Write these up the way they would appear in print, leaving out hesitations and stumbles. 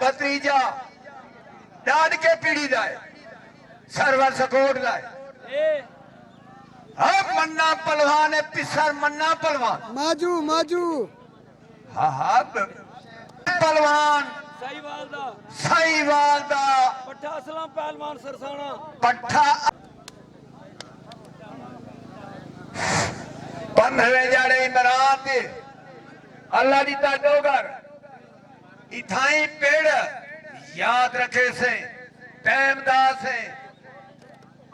भतीजा डाड के पीढ़ी दाए सरवर सकोट दाए अब मन्ना पहलवान है पिसर मन्ना पहलवान माजू माजू हाँ पहलवान साहिवाल दा पट्ठा असलम पहलवान सरसाना पट्ठा 15वें जाड़े इमरान दे अल्लाह दी डोगर इथाई पेड़ याद रखे से टाइम दास है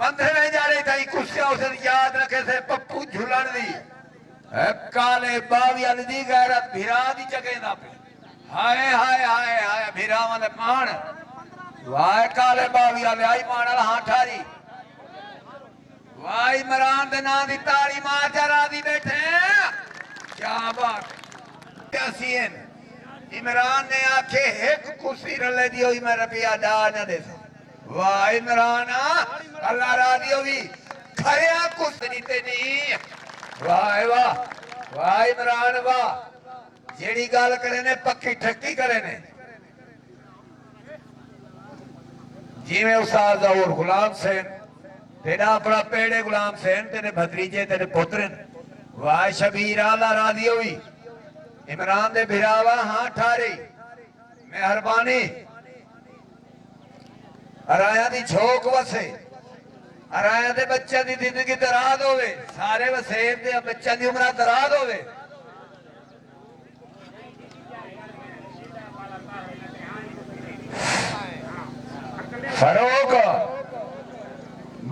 15वें जाड़े ताई कुर्सिया उसे याद रखे से पप्पू झूलन दी काले बाविया दी गैरत भिरा दी जगह ना पे हाय हाय हाय हाय भिरा वाले मान वाह काले बाविया ले आई मान वाला हां ठारी वाह इमरान दे नां दी ताड़ी मार जरा दी बैठे क्या बात कैसीन इमरान ने आखे एक कुर्सी रले दी होई मैं रुपया डा न दे वाह इमरान अल्लाह राजी होगी खरिया कुर्सी दी ते नहीं वाह वाह वाह इमरान वाह जेड़ी गल करे ने पक्की ठक्की करे ने जिवें उस्ताद और गुलाम सैन तेरा अपना पेड़े गुलाम सैन तेरे भतीजे तेरे पुत्र वाह शबीर अल्लाह राजी होगी इमरान दे भिरावा हां ठारी मेहरबानी अराया दी झोंक वसे अराया दे बच्चे दी जिंदगी दराज होवे सारे वसेब दे बच्चे दी उम्र दराज होवे फरोक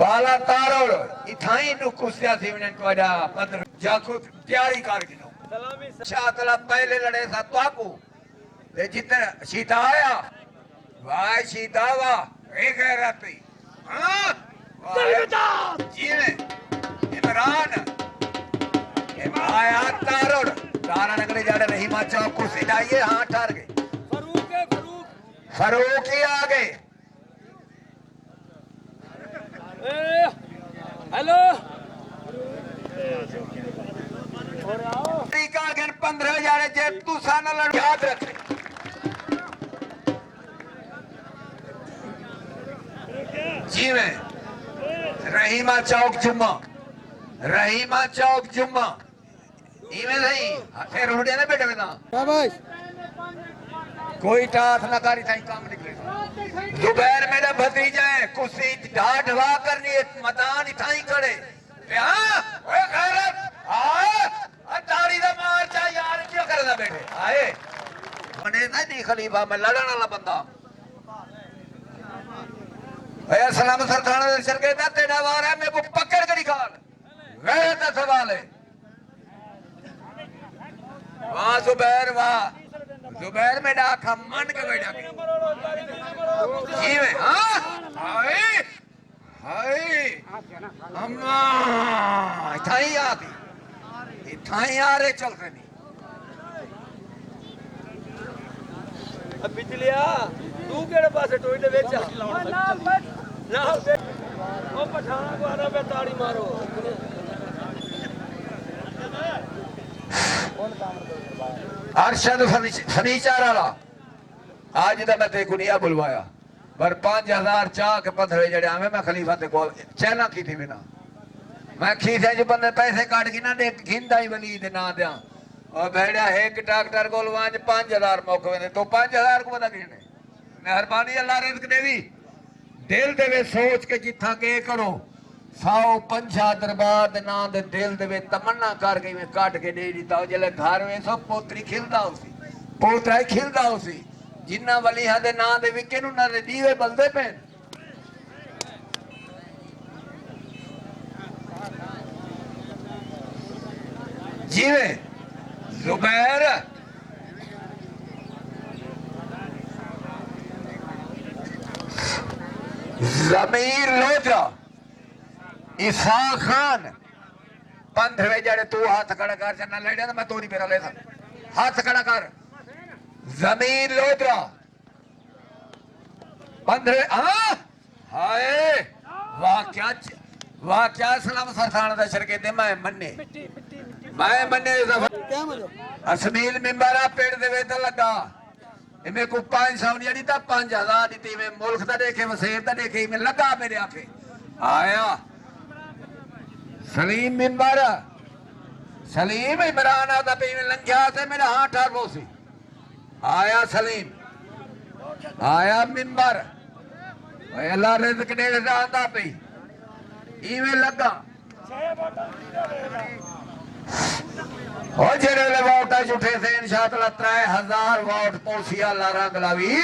बाला तारोड़ इथाई नु कुस्या सीवने कोड़ा पदर जाखो तैयारी कर गिनो शातला पहले लड़े सा ताकू ते जितने सीता आया वाह सीता वाह एक है राती हां जीने इमरान आया तारोड़ तारा नगरे जाड़े रही माचा कुर्सी डाइए हां ठार गए फरूक ही आ गए हेलो टीका गन 15 जाड़े जे तू साना लड़ याद रख जी में रहीमा चौक जुम्मा इवें नहीं हथे रोडे ना बेटे ना शाबाश कोई टाथ न करी थाई काम निकले जुबैर मेरा भतीजा है कुर्सी ढाढ़ ढवा करनी है मैदान इथाई खड़े हां ओए गैरत आ ताड़ी दा मार चा यार क्यों करदा बेटे आए बने नहीं खलीफा मैं लड़न वाला बंदा ए सलाम सर थाना दे सर के दा तेरा वार है मेरे को पकड़ के निकाल गैरत का सवाल है वाह जुबैर वाह जुबैर में डाका मन के बैठा जी में हां हाय हाय अम्मा इथाई आती इथाई आ रे चल के नहीं अब बिजलिया तू केड़े पासे टोई दे वेच ना ओ पठाना को आना पे ताड़ी मारो अरशद फर्नीचर वाला आज तो मैं तेको नहीं बुलवाया पर 5000 चाह के 15 जड़े आवे मैं खलीफा ते को चैना की थी बिना मैं खीसे जो बंदे पैसे काट के ना दे खिंदा ही वली दे ना दिया और बैठा एक डॉक्टर को लवांज 5000 मौके ने तो 5000 को बता गिने मेहरबानी अल्लाह रिज़्क देवी दिल देवे सोच के जिथा के करो 100 दरबार दे नां दे दिल देवे तमन्ना कर गई मैं काट के दे दीता जले घर में सब पोतरी खिलदा उसी पोतरा खिलदा उसी जिन्ना वली दे नां दे विके नु ना दीवे बलदे पे जीवे जुबैर जमीर लोजा ईसा खान 15वें जड़े तू हाथ खड़ा कर चना ले जाना मैं तो नहीं मेरा ले हाथ खड़ा कर जमीन लोधरा 15 हां हाय वाह क्या सलाम सरसाना दा शरके दे मैं मन्ने क्या मतलब असमील मिंबरा पेड़ दे वे ते लगा मेरे को 500 नहीं अड़ी था 5000 दी मैं मुल्क दा देखे वसेब दा देखे मैं लगा मेरे आखे आया सलीम मिंबर सलीम इमरान आता पे मैं लंघिया से मेरा हाथ ठहरो सी आया सलीम आया मिंबर अल्लाह रिज़्क दे आंदा पे इवें लगा और जेड़े ले वोट उठे थे इंशाअल्लाह 3000 वोट पहुंचिया ला रंग लावी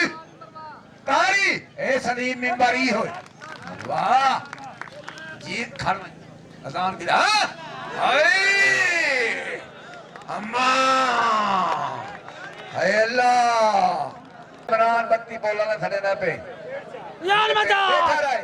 कारी ए सलीम मिंबर ही हो वाह जी खर अजान की हाय अम्मा हाय अल्लाह इमरान बत्ती बोलना खड़े ना पे यार मचा बैठा रहे